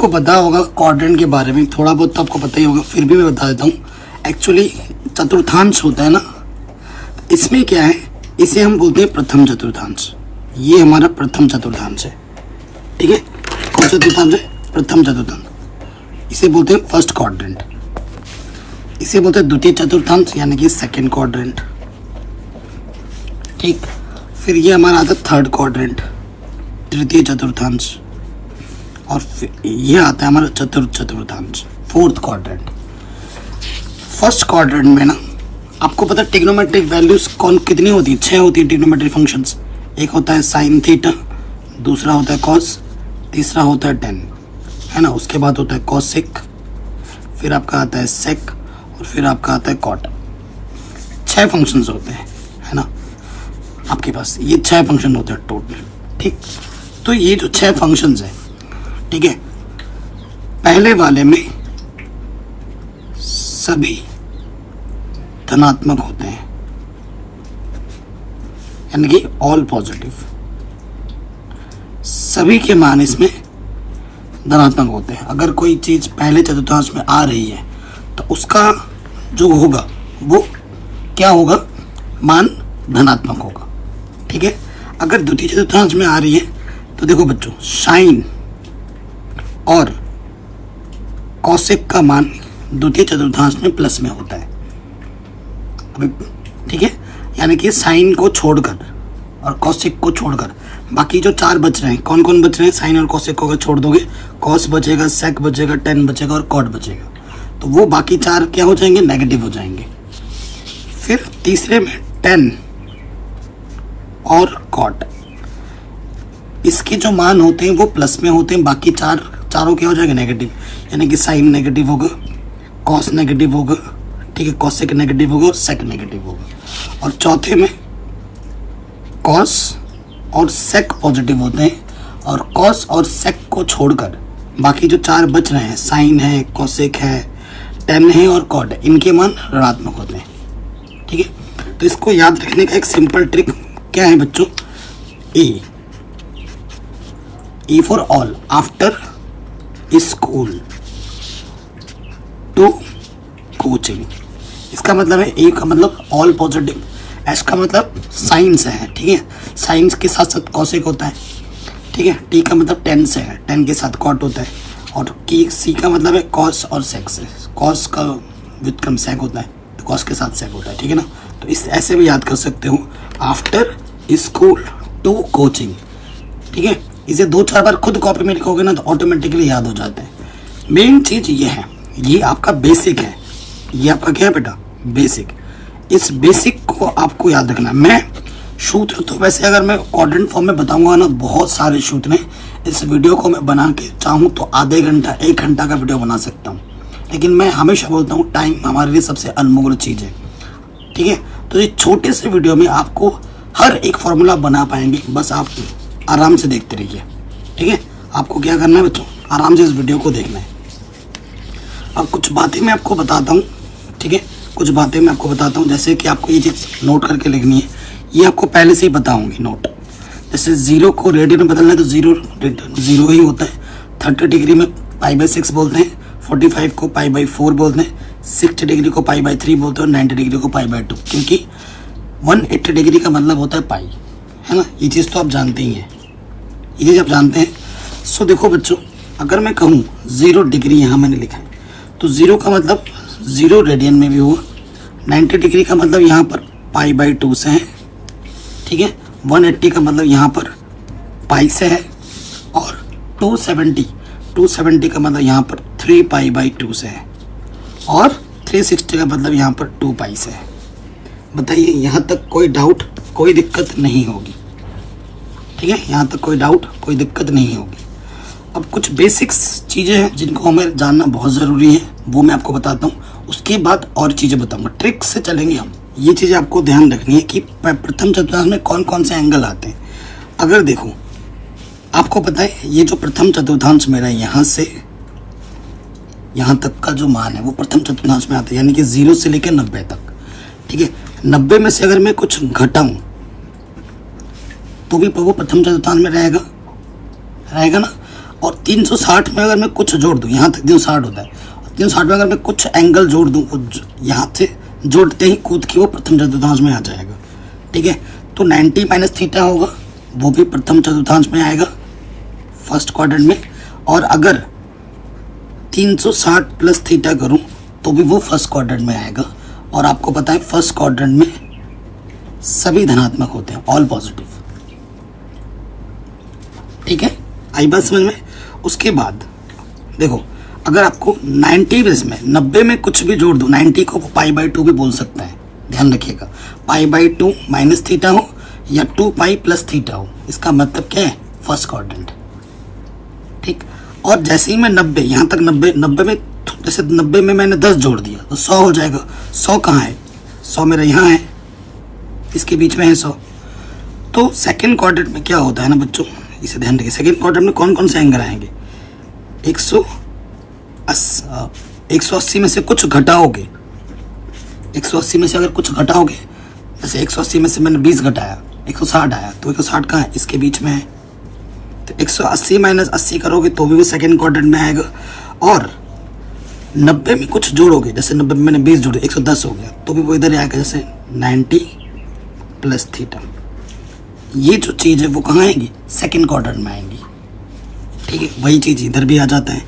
आपको पता होगा क्वाड्रेंट के बारे में, थोड़ा बहुत तो आपको पता ही होगा, फिर भी मैं बता देता हूँ। एक्चुअली चतुर्थांश होता है ना, इसमें क्या है, इसे हम बोलते हैं प्रथम चतुर्थांश। ये हमारा प्रथम चतुर्थांश है, ठीक है। कौन चतुर्थांश है? प्रथम चतुर्थांश। इसे बोलते हैं फर्स्ट क्वाड्रेंट। इसे बोलते हैं द्वितीय चतुर्थांश यानी कि सेकेंड क्वाड्रेंट, ठीक। फिर ये हमारा आता है थर्ड क्वाड्रेंट, तृतीय चतुर्थांश। और फिर ये आता है हमारा चतुर्थ चतुर्थांश, फोर्थ क्वाड्रेंट। फर्स्ट क्वाड्रेंट में ना आपको पता है ट्रिग्नोमेट्रिक वैल्यूज कौन कितनी होती है? 6 होती है ट्रिग्नोमेट्रिक फंक्शंस। एक होता है साइन थीटा, दूसरा होता है कॉस, तीसरा होता है टेन, है ना। उसके बाद होता है कॉसेक, फिर आपका आता है सेक, और फिर आपका आता है कॉट। 6 फंक्शंस होते हैं, है ना। आपके पास ये 6 फंक्शन होते हैं टोटल, ठीक। तो ये जो 6 फंक्शंस हैं, ठीक है, पहले वाले में सभी धनात्मक होते हैं, यानी कि ऑल पॉजिटिव। सभी के मान इसमें धनात्मक होते हैं। अगर कोई चीज पहले चतुर्थांश में आ रही है तो उसका जो होगा वो क्या होगा? मान धनात्मक होगा, ठीक है। अगर द्वितीय चतुर्थांश में आ रही है तो देखो बच्चों, साइन और कॉसेक का मान द्वितीय चतुर्थांश में प्लस में होता है, ठीक है। यानी कि साइन को छोड़कर और कॉसेक को छोड़कर बाकी जो 4 बच रहे हैं, कौन कौन बच रहे हैं? साइन और कॉसेक को अगर छोड़ दोगे, कॉस बचेगा, सेक बचेगा, टेन बचेगा और कॉट बचेगा, तो वो बाकी 4 क्या हो जाएंगे? नेगेटिव हो जाएंगे। फिर तीसरे में टेन और कॉट, इसके जो मान होते हैं वो प्लस में होते हैं, बाकी चारों क्या हो जाएंगे? नेगेटिव। यानी कि साइन नेगेटिव होगा, कॉस नेगेटिव होगा, ठीक है, कॉसेक नेगेटिव होगा और सेक नेगेटिव होगा। और चौथे में कॉस और सेक पॉजिटिव होते हैं, और कॉस और सेक को छोड़कर बाकी जो 4 बच रहे हैं, साइन है, कॉसेक है, टेन है और कॉट है, इनके मान ऋणात्मक होते हैं, ठीक है। तो इसको याद रखने का एक सिंपल ट्रिक क्या है बच्चों? E for all, after school to coaching. इसका मतलब है ए का मतलब ऑल पॉजिटिव, एस का मतलब साइंस है, ठीक है, साइंस के साथ साथ कॉसेक होता है, ठीक है। टी का मतलब टेन से है, टेन के साथ कॉट होता है। और की सी का मतलब है कॉस और सेक से, कॉस का व्युत्क्रम सेक होता है, तो कॉस के साथ सेक होता है, ठीक है ना। तो इस ऐसे भी याद कर सकते हो, आफ्टर स्कूल टू कोचिंग, ठीक है। इसे 2-4 बार खुद कॉपी में लिखोगे ना तो ऑटोमेटिकली याद हो जाता है। मेन चीज ये है, ये आपका बेसिक है, ये आपका क्या है बेटा? बेसिक। इस बेसिक को आपको याद रखना। मैं सूत्र तो वैसे अगर मैं क्वाड्रेंट फॉर्म में बताऊंगा ना, बहुत सारे सूत्र हैं। इस वीडियो को मैं बना के चाहूँ तो आधे घंटा 1 घंटा का वीडियो बना सकता हूँ, लेकिन मैं हमेशा बोलता हूँ टाइम हमारे लिए सबसे अनमोल चीज़ है, ठीक है। तो ये छोटे से वीडियो में आपको हर एक फॉर्मूला बना पाएंगे, बस आप आराम से देखते रहिए, ठीक है। आपको क्या करना है बच्चों? आराम से इस वीडियो को देखना है। अब कुछ बातें मैं आपको बताता हूँ, ठीक है, कुछ बातें मैं आपको बताता हूँ, जैसे कि आपको ये चीज़ नोट करके लिखनी है। ये आपको पहले से ही पता होंगी नोट। जैसे 0 को रेडियन में बदलना है तो 0 ही होता है। 30 डिग्री में π/6 बोलते हैं, 45 को π/4 बोलते हैं, 60 डिग्री को π/3 बोलते हैं और 90 डिग्री को π/2, क्योंकि 180 डिग्री का मतलब होता है पाई, है ना। ये चीज़ तो आप जानते ही हैं, ये चीज़ आप जानते हैं। सो देखो बच्चों, अगर मैं कहूँ 0 डिग्री यहाँ मैंने लिखा है, तो 0 का मतलब 0 रेडियन में भी हुआ, 90 डिग्री का मतलब यहाँ पर π/2 से है, ठीक है। 180 का मतलब यहाँ पर पाई से है, और 270 का मतलब यहाँ पर 3π/2 से है, और 360 का मतलब यहाँ पर 2π से है। बताइए, यहाँ तक कोई डाउट, कोई दिक्कत नहीं होगी, ठीक है। यहाँ तक कोई डाउट, कोई दिक्कत नहीं होगी। अब कुछ बेसिक्स चीज़ें हैं जिनको हमें जानना बहुत ज़रूरी है, वो मैं आपको बताता हूँ। उसके बाद और चीज़ें बताऊँगा, ट्रिक से चलेंगे हम। ये चीज़ें आपको ध्यान रखनी है कि प्रथम चतुर्थांश में कौन कौन से एंगल आते हैं। अगर देखो, आपको पता है ये जो प्रथम चतुर्थांश मेरा यहाँ से यहाँ तक का जो मान है वो प्रथम चतुर्थांश में आता है, यानी कि 0 से लेकर 90 तक, ठीक है। 90 में से अगर मैं कुछ घटाऊँ तो भी वो प्रथम चतुर्थांश में रहेगा ना। और 360 में अगर मैं कुछ जोड़ दूँ, यहाँ तक 360 होता है, 360 में अगर मैं कुछ एंगल जोड़ दूँ, यहाँ से जोड़ते ही कूद के वो प्रथम चतुर्थांश में आ जाएगा। ठीक है, तो 90 माइनस थीटा होगा, वो भी प्रथम चतुर्थांश में आएगा फर्स्ट क्वाड्रेंट में। और अगर 360 प्लस थीटा करूं तो भी वो फर्स्ट क्वाड्रेंट में आएगा। और आपको पता है फर्स्ट क्वाड्रेंट में सभी धनात्मक होते हैं, ऑल पॉजिटिव। ठीक है, आई बात समझ में। उसके बाद देखो, अगर आपको 90 में कुछ भी जोड़ दो, 90 को π/2 भी बोल सकता है, ध्यान रखिएगा। π/2 माइनस थीटा हो या 2π प्लस थीटा हो, इसका मतलब क्या है, फर्स्ट क्वाड्रेंट। ठीक, और जैसे ही मैं 90 यहाँ तक 90 में, जैसे 90 में मैंने 10 जोड़ दिया तो 100 हो जाएगा। 100 कहाँ है, 100 मेरा यहाँ है, इसके बीच में है 100। तो सेकंड क्वाड्रेंट में क्या होता है ना बच्चों, इसे ध्यान रखिए। सेकंड क्वाड्रेंट में कौन कौन से एंगल आएंगे, 180 में से कुछ घटाओगे, 180 में से अगर कुछ घटाओगे, जैसे 180 में से मैंने 20 घटाया, 160 आया, तो 160 कहाँ है, इसके बीच में है। तो 180 माइनस 80 करोगे तो भी वो सेकंड क्वाड्रेंट में आएगा। और 90 में कुछ जोड़ोगे, जैसे 90 में मैंने 20 जोड़े, 110 हो गया, तो भी वो इधर आएगा, जैसे 90 प्लस थीटा। ये जो चीज़ है वो कहाँ आएगी, सेकंड क्वाड्रेंट में आएंगी। ठीक है, वही चीज़ इधर भी आ जाता है।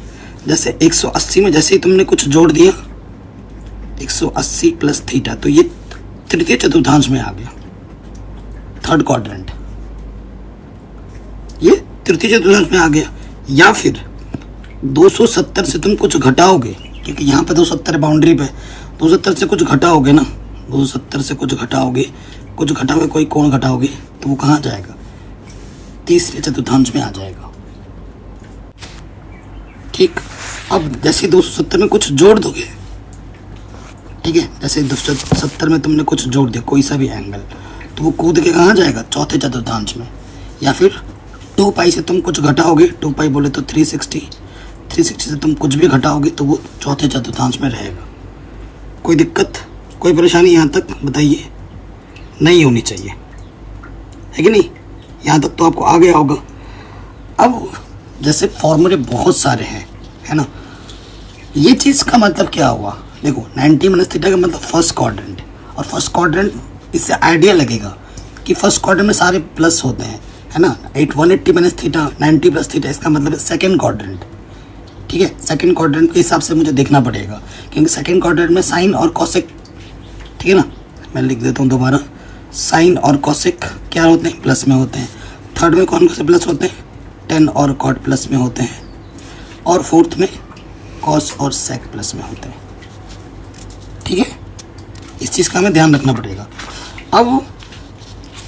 जैसे 180 में जैसे ही तुमने कुछ जोड़ दिया, 180 प्लस थीटा, तो ये तृतीय चतुर्थांश में आ गया, थर्ड क्वाड्रेंट, ये तृतीय चतुर्थांश में आ गया। या फिर 270 से तुम कुछ घटाओगे, क्योंकि यहाँ पे 270 बाउंड्री पे, 270 से कुछ घटाओगे ना, 270 से कुछ घटाओगे, कोई कोण घटाओगे, तो वो कहाँ जाएगा, तीसरे चतुर्थांश में आ जाएगा। ठीक, अब जैसे 270 में कुछ जोड़ दोगे, ठीक है, जैसे 270 में तुमने कुछ जोड़ दिया, कोई सा भी एंगल, तो वो कूद के कहाँ जाएगा, चौथे चतुर्थांश में। या फिर 2π से तुम कुछ घटाओगे, 2π बोले तो 360 से तुम कुछ भी घटाओगे तो वो चौथे चतुर्थांश में रहेगा। कोई दिक्कत, कोई परेशानी यहाँ तक बताइए, नहीं होनी चाहिए, है कि नहीं, यहाँ तक तो आपको आ गया होगा। अब जैसे फॉर्मूले बहुत सारे हैं, है ना, ये चीज़ का मतलब क्या हुआ, देखो 90 माइनस थीटा का मतलब फर्स्ट क्वाड्रेंट, और फर्स्ट क्वाड्रेंट इससे आइडिया लगेगा कि फर्स्ट क्वाड्रेंट में सारे प्लस होते हैं, है ना। 180 माइनस थीटा, 90 प्लस थीटा, इसका मतलब है सेकंड क्वाड्रेंट। ठीक है, सेकंड क्वाड्रेंट के हिसाब से मुझे देखना पड़ेगा, क्योंकि सेकंड क्वाड्रेंट में साइन और कॉसेक, ठीक है ना, मैं लिख देता हूँ दोबारा, साइन और कॉसेक क्या होते हैं, प्लस में होते हैं। थर्ड में कौन से प्लस होते हैं, टेन और कॉट प्लस में होते हैं। और फोर्थ में कॉस और सेक प्लस में होते हैं। ठीक है, इस चीज़ का हमें ध्यान रखना पड़ेगा। अब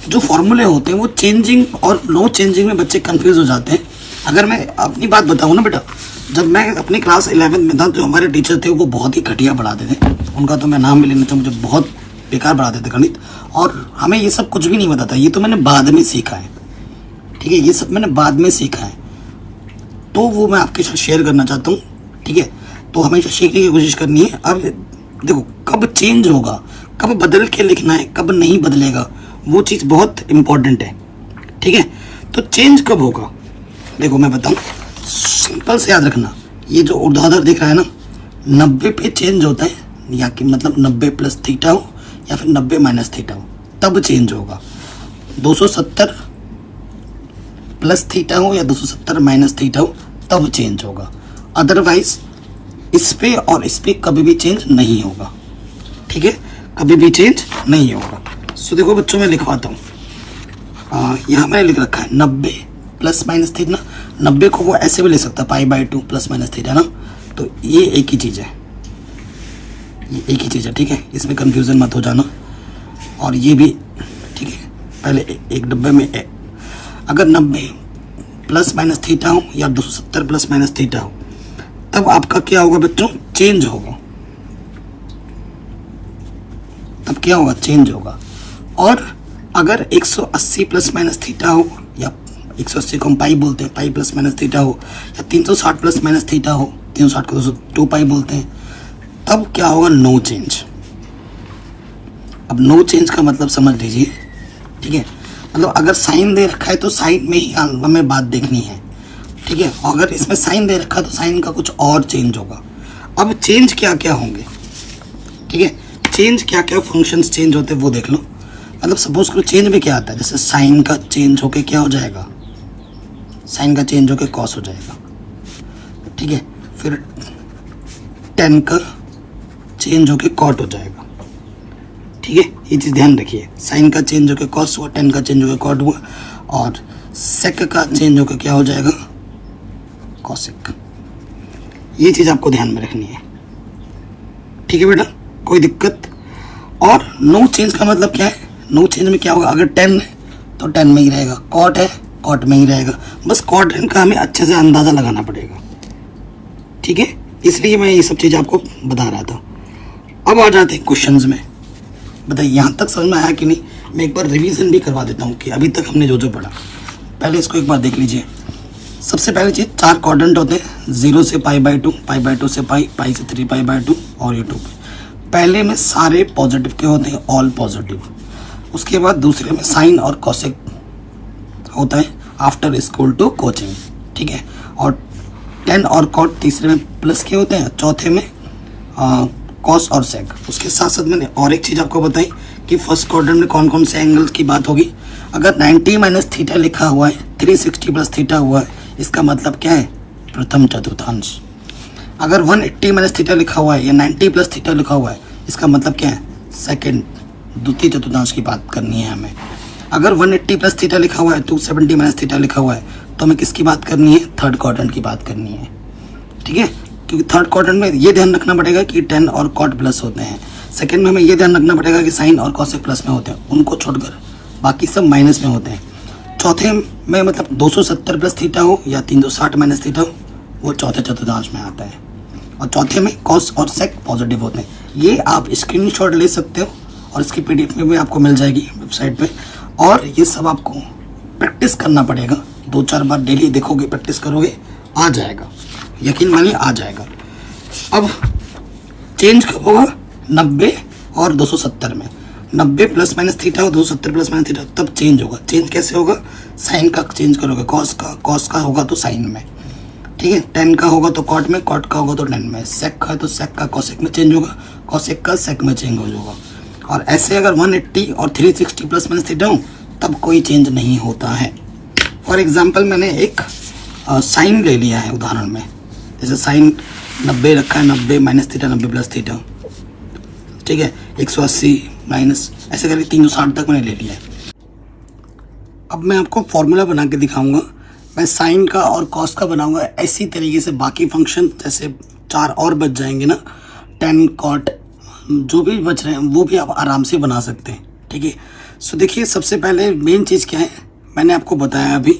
जो फॉर्मूले होते हैं वो चेंजिंग और नो चेंजिंग में बच्चे कंफ्यूज हो जाते हैं। अगर मैं अपनी बात बताऊँ ना बेटा, जब मैं अपनी क्लास 11 में था, जो हमारे टीचर थे वो बहुत ही घटिया पढ़ाते थे, उनका तो मैं नाम भी लेना चाहूँ, मुझे बहुत बेकार पढ़ाते थे गणित, और हमें ये सब कुछ भी नहीं पता था, ये तो मैंने बाद में सीखा है। ठीक है, ये सब मैंने बाद में सीखा है, तो वो मैं आपके साथ शेयर करना चाहता हूँ। ठीक है, तो हमेशा सीखने की कोशिश करनी है। अब देखो, कब चेंज होगा, कब बदल के लिखना है, कब नहीं बदलेगा, वो चीज़ बहुत इम्पोर्टेंट है। ठीक है, तो चेंज कब होगा, देखो मैं बताऊँ, सिंपल से याद रखना, ये जो ऊर्ध्वाधर दिख रहा है ना, 90 पे चेंज होता है, या कि मतलब 90 प्लस थीटा हो या फिर 90 माइनस थीटा हो, तब चेंज होगा। 270 प्लस थीटा हो या 270 माइनस थीटा हो, तब चेंज होगा। अदरवाइज इस पे और इस पे कभी भी चेंज नहीं होगा। ठीक है, कभी भी चेंज नहीं होगा। सो देखो बच्चों, मैं लिखवाता हूँ, यहाँ मैंने लिख रखा है 90 प्लस माइनस थीटा। 90 को वो ऐसे भी ले सकता है, π/2 प्लस माइनस थीटा ना, तो ये एक ही चीज़ है, ये एक ही चीज़ है। ठीक है, इसमें कंफ्यूजन मत हो जाना। और ये भी ठीक है, पहले एक डब्बे में अगर 90 प्लस माइनस थीटा हो या 270 प्लस माइनस थीटा हो, तब आपका क्या होगा बच्चों, चेंज होगा। तब क्या होगा, चेंज होगा। और अगर 180 प्लस माइनस थीटा हो, या 180 को हम पाई बोलते हैं, पाई प्लस माइनस थीटा हो, या 360 प्लस माइनस थीटा हो, 360 को 2π बोलते हैं, तब क्या होगा, नो चेंज। अब नो चेंज का मतलब समझ लीजिए। ठीक है, मतलब अगर साइन दे रखा है तो साइन में ही हमें बात देखनी है। ठीक है। अगर इसमें साइन दे रखा तो साइन का कुछ और चेंज होगा। अब चेंज क्या क्या होंगे, ठीक है, चेंज क्या क्या फंक्शंस चेंज होते हैं वो देख लो। मतलब सपोज करो चेंज में क्या आता है, जैसे साइन का चेंज होके क्या हो जाएगा, साइन का चेंज होके कॉस हो जाएगा, ठीक है। फिर टेन का चेंज होके कॉट हो जाएगा, ठीक है। ये चीज़ ध्यान रखिए, साइन का चेंज होके कॉस हुआ, टेन का चेंज होके कॉट हुआ, और सेक का चेंज होकर क्या हो जाएगा, कॉसेक। ये चीज़ आपको ध्यान में रखनी है, ठीक है बेटा, कोई दिक्कत। और नो चेंज का मतलब क्या है, नो चेंज में क्या होगा, अगर 10 है तो 10 में ही रहेगा, कॉट है कॉट में ही रहेगा, बस कॉट का हमें अच्छे से अंदाज़ा लगाना पड़ेगा, ठीक है। इसलिए मैं ये सब चीज़ आपको बता रहा था। अब आ जाते हैं क्वेश्चंस में। बताइए यहाँ तक समझ में आया कि नहीं। मैं एक बार रिवीजन भी करवा देता हूँ कि अभी तक हमने जो जो पढ़ा, पहले इसको एक बार देख लीजिए। सबसे पहली चीज़, 4 क्वाड्रेंट होते हैं, 0 से π/2, π/2 से पाई से 3π/2 और ये 2। पहले में सारे पॉजिटिव के होते हैं, ऑल पॉजिटिव। उसके बाद दूसरे में साइन और कॉसेक होता है, आफ्टर इक्वल टू कोचिंग, ठीक है। और 10 और कॉट तीसरे में प्लस के होते हैं, चौथे में कॉस और सेक। उसके साथ साथ मैंने और एक चीज़ आपको बताई कि फर्स्ट क्वाड्रेंट में कौन कौन से एंगल की बात होगी। अगर 90 - थीटा लिखा हुआ है, 360 + थीटा हुआ है, इसका मतलब क्या है, प्रथम चतुर्थांश। अगर 180 - थीटा लिखा हुआ है या 90 + थीटा लिखा हुआ है, इसका मतलब क्या है, सेकंड द्वितीय चतुर्थांश की बात करनी है हमें। अगर 180 + थीटा लिखा हुआ है, 270 - थीटा लिखा हुआ है, तो हमें किसकी बात करनी है, थर्ड क्वाड्रेंट की बात करनी है, ठीक है। क्योंकि थर्ड क्वाड्रेंट में ये ध्यान रखना पड़ेगा कि 10 और कॉट प्लस होते हैं। सेकंड में हमें ये ध्यान रखना पड़ेगा कि साइन और कॉसेक प्लस में होते हैं, उनको छोड़कर बाकी सब माइनस में होते हैं। चौथे में मतलब 270 + थीटा हो या 360 - थीटा हो, वो चौथे चतुर्थांश में आता है। और चौथे में कॉस और सेक पॉजिटिव होते हैं। ये आप स्क्रीनशॉट ले सकते हो और इसकी PDF में भी आपको मिल जाएगी वेबसाइट पे। और ये सब आपको प्रैक्टिस करना पड़ेगा, 2-4 बार डेली देखोगे, प्रैक्टिस करोगे, आ जाएगा, यकीन मानिए आ जाएगा। अब चेंज कब होगा, 90 और 270 में। 90 ± थीटा और 270 ± थीटा, तब चेंज होगा। चेंज कैसे होगा, साइन का चेंज करोगे, कॉस का होगा तो साइन में, ठीक है। 10 का होगा तो कॉट में, कॉट का होगा तो 10 में, सेक का है तो सेक का कॉसेक में चेंज होगा, कॉसेक का सेक में चेंज होगा। और ऐसे अगर 180 और 360 ± थीटा हो, तब कोई चेंज नहीं होता है। फॉर एग्जाम्पल मैंने एक साइन ले लिया है उदाहरण में, जैसे साइन 90 रखा है, 90 - थीटा 90 + थीटा, ठीक है, 180 माइनस ऐसे करके 360 तक मैंने ले लिया है। अब मैं आपको फॉर्मूला बना के दिखाऊंगा। मैं साइन का और कॉस का बनाऊंगा, ऐसी तरीके से बाकी फंक्शन जैसे 4 और बच जाएंगे ना, 10 कॉट जो भी बच रहे हैं वो भी आप आराम से बना सकते हैं, ठीक है। सो देखिए, सबसे पहले मेन चीज़ क्या है, मैंने आपको बताया अभी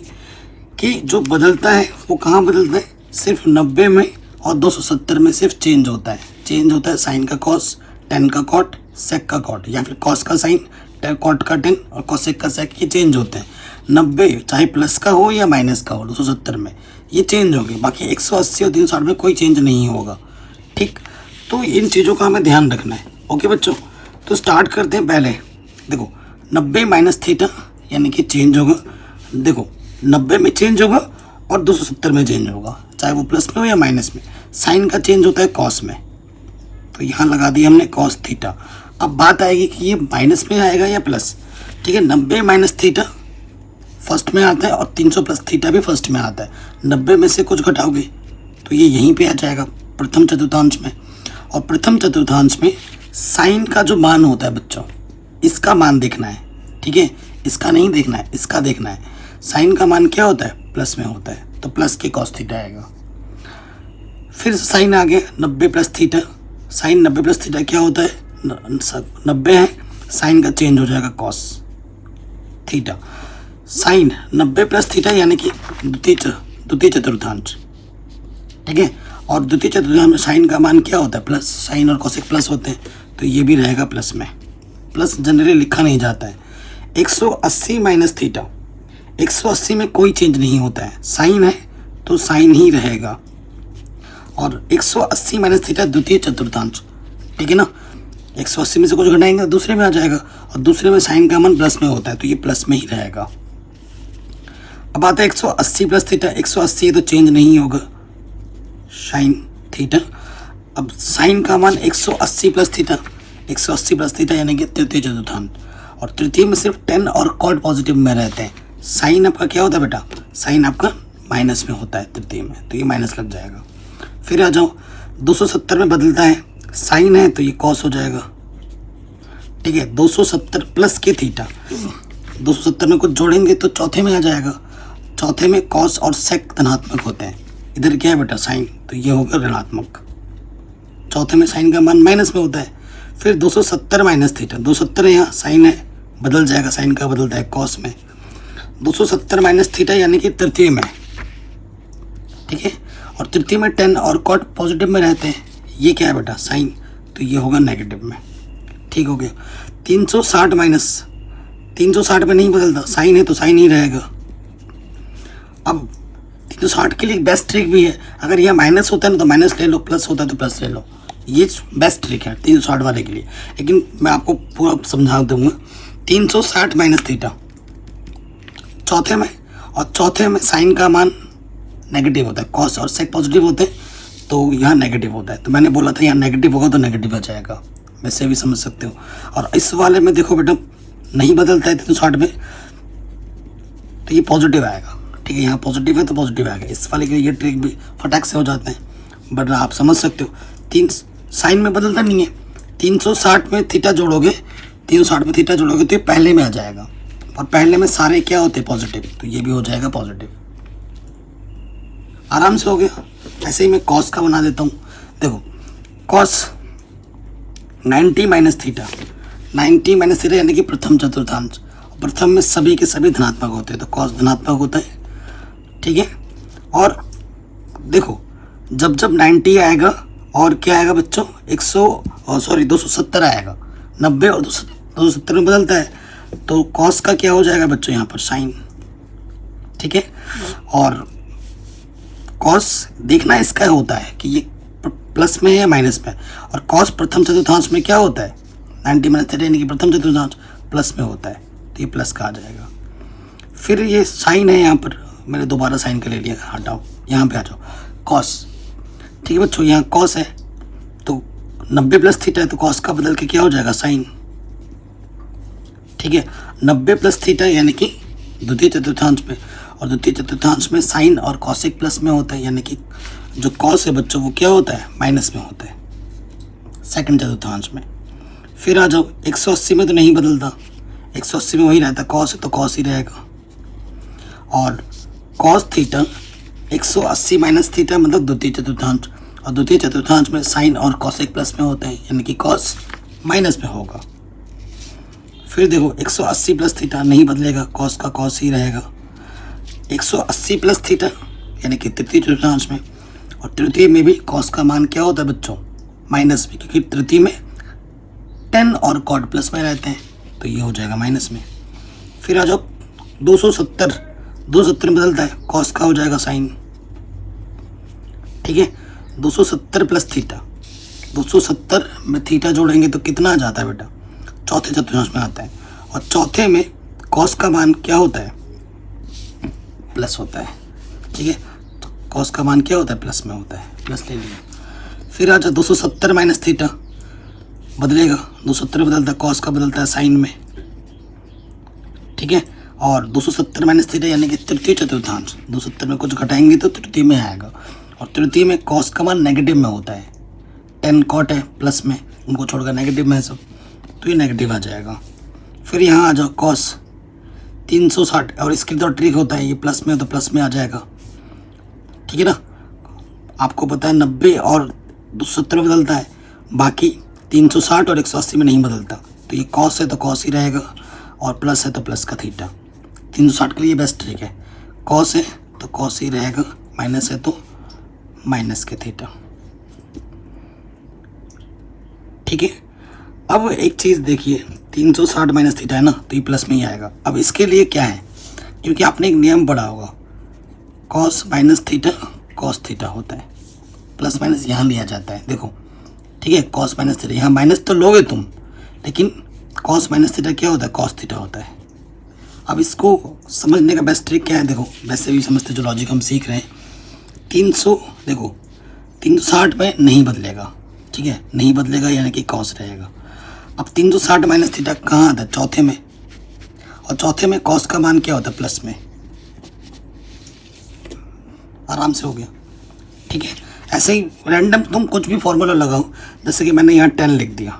कि जो बदलता है वो कहाँ बदलता है, सिर्फ 90 में और 270 में सिर्फ चेंज होता है। चेंज होता है साइन का कॉस, 10 का कॉट, सेक का कॉट, या फिर कॉस का साइन, कॉट का 10 और कॉसेक का सेक, ये चेंज होते हैं। 90 चाहे प्लस का हो या माइनस का हो, 270 में ये चेंज होगी। बाकी 180 और 360 में कोई चेंज नहीं होगा, ठीक। तो इन चीज़ों का हमें ध्यान रखना है, ओके बच्चों। तो स्टार्ट करते हैं। पहले देखो 90 - थीटा यानी कि चेंज होगा, देखो 90 में चेंज होगा और 270 में चेंज होगा, चाहे वो प्लस में हो या माइनस में। साइन का चेंज होता है कॉस में, तो यहाँ लगा दिया हमने कॉस थीटा। अब बात आएगी कि ये माइनस में आएगा या प्लस, ठीक है। 90 - थीटा फर्स्ट में आता है और 300 + थीटा भी फर्स्ट में आता है। 90 में से कुछ घटाओगे तो ये यहीं पे आ जाएगा प्रथम चतुर्थांश में। और प्रथम चतुर्थांश में साइन का जो मान होता है बच्चों, इसका मान देखना है, ठीक है। इसका नहीं देखना है, इसका देखना है। साइन का मान क्या होता है, प्लस में होता है, तो प्लस के कॉस थीटा आएगा। फिर साइन आ गया 90 + थीटा। साइन 90 + थीटा क्या होता है, 90 है, साइन का चेंज हो जाएगा कॉस थीटा। साइन 90 + थीटा यानी कि द्वितीय चतुर्थांश, ठीक है। और द्वितीय चतुर्थांश में साइन का मान क्या होता है, प्लस। साइन और कॉसेक प्लस होते हैं, तो ये भी रहेगा प्लस में। प्लस जनरली लिखा नहीं जाता है। 180 - थीटा, 180 में कोई चेंज नहीं होता है, साइन है तो साइन ही रहेगा। और 180 - थीटा द्वितीय चतुर्थांश, ठीक है ना। 180 में से कुछ घटाएंगे तो दूसरे में आ जाएगा, और दूसरे में साइन का मान प्लस में होता है, तो ये प्लस में ही रहेगा। अब अब आता है 180 प्लस थीटा, 180 तो चेंज नहीं होगा साइन थीटा। अब साइन का मान 180 प्लस थीटा, 180 प्लस थीटा यानी कि तृतीय चतुर्थांश, और तृतीय में सिर्फ 10 और कॉट पॉजिटिव में रहते हैं। साइन आपका क्या होता है बेटा, साइन आपका माइनस में होता है तृतीय में, तो ये माइनस लग जाएगा। फिर आ जाओ 270 में बदलता है, साइन है तो ये कॉस हो जाएगा, ठीक है। 270 प्लस के थीटा, 270 में कुछ जोड़ेंगे तो चौथे में आ जाएगा, चौथे में कॉस और सेक धनात्मक होते हैं, इधर क्या है बेटा साइन, तो ये होगा ऋणात्मक। चौथे में साइन का मान माइनस में होता है। फिर 270 माइनस थीटा, 270 है यहाँ, साइन है बदल जाएगा, साइन का बदलता है कॉस में। 270 माइनस थीटा यानी कि तृतीय में, ठीक है, और तृतीय में 10 और कॉट पॉजिटिव में रहते हैं, ये क्या है बेटा साइन, तो ये होगा नेगेटिव में, ठीक हो गया। 360 माइनस, 360 में नहीं बदलता, साइन है तो साइन ही रहेगा। अब 360 के लिए बेस्ट ट्रिक भी है, अगर यह माइनस होता है ना तो माइनस ले लो, प्लस होता है तो प्लस ले लो, ये बेस्ट ट्रिक है 360 वाले के लिए, लेकिन मैं आपको पूरा समझा दूंगा। 360 माइनस थीटा चौथे में, और चौथे में साइन का मान नेगेटिव होता है, कॉस और सेक पॉजिटिव होते हैं, तो यहाँ नेगेटिव होता है, तो मैंने बोला था यहाँ नेगेटिव होगा तो नेगेटिव आ जाएगा, वैसे भी समझ सकते हो। और इस वाले में देखो बेटा नहीं बदलता है 360 में, तो ये पॉजिटिव आएगा, ठीक है, यहाँ पॉजिटिव है तो पॉजिटिव आएगा। इस वाले के ये ट्रिक भी फटाक से हो जाते हैं, बट आप समझ सकते हो। साइन में बदलता नहीं है, 360 में थीटा जोड़ोगे, 360 में थीटा जोड़ोगे तो ये पहले में आ जाएगा, और पहले में सारे क्या होते हैं पॉजिटिव, तो ये भी हो जाएगा पॉजिटिव, आराम से हो गया। ऐसे ही मैं कॉस का बना देता हूँ, देखो cos 90 minus theta, 90 minus theta यानी कि प्रथम चतुर्थांश, प्रथम में सभी के सभी धनात्मक होते हैं, तो कॉस धनात्मक होता है, ठीक है। और देखो जब जब 90 आएगा और क्या आएगा बच्चों, 270 आएगा, 90 और 270 में बदलता है, तो कॉस का क्या हो जाएगा बच्चों यहाँ पर साइन, ठीक है। और कॉस देखना इसका होता है कि ये प्लस में है या माइनस में, और कॉस प्रथम चतुर्थांश में क्या होता है 90 माइनस थीटा यानी कि प्रथम चतुर्थांश प्लस में होता है, तो ये प्लस का आ जाएगा। फिर ये साइन है यहाँ पर, मैंने दोबारा साइन का ले लिया, हटाओ यहाँ पे आ जाओ, कॉस, ठीक है बच्चों, यहाँ कॉस है तो 90 प्लस थीटा है, तो कॉस का बदल के क्या हो जाएगा साइन, ठीक है। 90 प्लस थीटा यानी कि द्वितीय चतुर्थांश में, और द्वितीय चतुर्थांश में साइन और कॉसेक प्लस में होता है, यानी कि जो कॉस है बच्चों वो क्या होता है माइनस में होता है सेकंड चतुर्थांश में। फिर आ जाओ 180 में तो नहीं बदलता, 180 में वही रहता है, कॉस है तो कॉस ही रहेगा, और कॉस थीटा 180 माइनस थीटा मतलब द्वितीय चतुर्थांश, और द्वितीय चतुर्थांश में साइन और कॉसेक प्लस में होते हैं, यानी कि कॉस माइनस में होगा। फिर देखो 180 प्लस थीटा नहीं बदलेगा, कॉस का कॉस ही रहेगा। 180 प्लस थीटा यानी कि तृतीय चतुर्थांश में, और तृतीय में भी कॉस का मान क्या होता है बच्चों माइनस में, क्योंकि तृतीय में 10 और कॉट प्लस में रहते हैं, तो ये हो जाएगा माइनस में। फिर आ जाओ 270 में बदलता है, कॉस का हो जाएगा साइन, ठीक है। 270 प्लस थीटा, 270 में थीटा जोड़ेंगे तो कितना आ जाता है बेटा, चौथे चतुर्थांश में आता है, और चौथे में कॉस का मान क्या होता है प्लस होता है, ठीक है। तो कॉस का मान क्या होता है प्लस में होता है, प्लस ले लिया। फिर आ जाओ 270 माइनस थीटा बदलेगा, 270 बदलता है, कॉस का बदलता है साइन में, ठीक है। और 270 माइनस थीटा यानी कि तृतीय चतुर्थांश, 270 में कुछ घटाएंगे तो तृतीय में आएगा, और तृतीय में कॉस का मान नेगेटिव में होता है, 10 कॉट है प्लस में, उनको छोड़कर नेगेटिव में है सब, तो ये नेगेटिव आ जाएगा। फिर यहाँ आ जाओ कॉस 360, और इसके लिए तो ट्रिक होता है, ये प्लस में तो प्लस में आ जाएगा, ठीक है ना। आपको पता है 90 और 270 बदलता है, बाकी 360 और 180 में नहीं बदलता, तो ये कॉस है तो कॉस ही रहेगा, और प्लस है तो प्लस का थीटा। 360 के लिए बेस्ट ट्रिक है, कॉस है तो कॉस ही रहेगा, माइनस है तो माइनस के थीटा, ठीक है। अब एक चीज़ देखिए, 360 माइनस थीटा है ना, तो ये प्लस में ही आएगा। अब इसके लिए क्या है, क्योंकि आपने एक नियम पढ़ा होगा, cos minus theta cos theta होता है, प्लस माइनस यहाँ लिया जाता है, देखो ठीक है। कॉस माइनस थीटा, यहाँ माइनस तो लोगे तुम, लेकिन कॉस माइनस थीटा क्या होता है कॉस थीटा होता है, अब इसको समझने का बेस्ट ट्रिक क्या है, देखो वैसे भी समझते जो लॉजिक हम सीख रहे हैं। 300 देखो 360 में नहीं बदलेगा, ठीक है, नहीं बदलेगा यानी कि कॉस रहेगा। अब 360 माइनस थीटा कहाँ आता है, चौथे में, और चौथे में कॉस का मान क्या होता है, प्लस में। आराम से हो गया, ठीक है। ऐसे ही रैंडम तुम कुछ भी फॉर्मूला लगाओ, जैसे कि मैंने यहाँ 10 लिख दिया,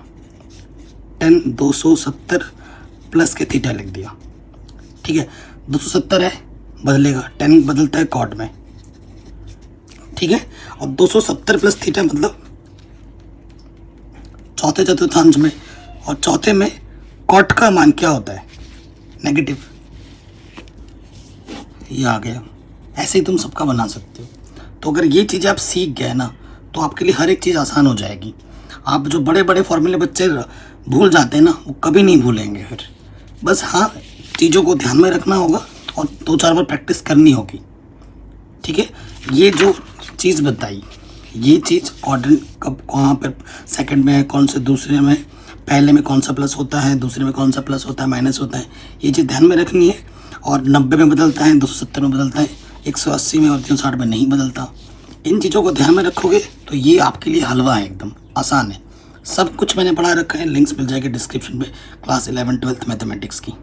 10 270 प्लस के थीटा लिख दिया, ठीक है। 270 है, बदलेगा, 10 बदलता है कॉट में, ठीक है। और 270 प्लस थीटा मतलब चौथे चतुर्थांश में, और चौथे में कॉट का मान क्या होता है, नेगेटिव। ये आ गया। ऐसे ही तुम सबका बना सकते हो। तो अगर ये चीज़ें आप सीख गए ना, तो आपके लिए हर एक चीज़ आसान हो जाएगी। आप जो बड़े बड़े फॉर्मूले बच्चे भूल जाते हैं ना, वो कभी नहीं भूलेंगे फिर। बस हाँ, चीज़ों को ध्यान में रखना होगा और 2-4 बार प्रैक्टिस करनी होगी, ठीक है। ये जो चीज़ बताई, ये चीज़ क्वाड्रेंट कब कहाँ पर सेकंड में है, कौन से दूसरे में, पहले में कौन सा प्लस होता है, दूसरे में कौन सा प्लस होता है, माइनस होता है, ये चीज़ ध्यान में रखनी है। और 90 में बदलता है, 270 में बदलता है, 180 में और 360 में नहीं बदलता। इन चीज़ों को ध्यान में रखोगे तो ये आपके लिए हलवा है, एकदम आसान है। सब कुछ मैंने पढ़ा रखा है, लिंक्स मिल जाएगी डिस्क्रिप्शन में क्लास 11 12 मैथमेटिक्स की।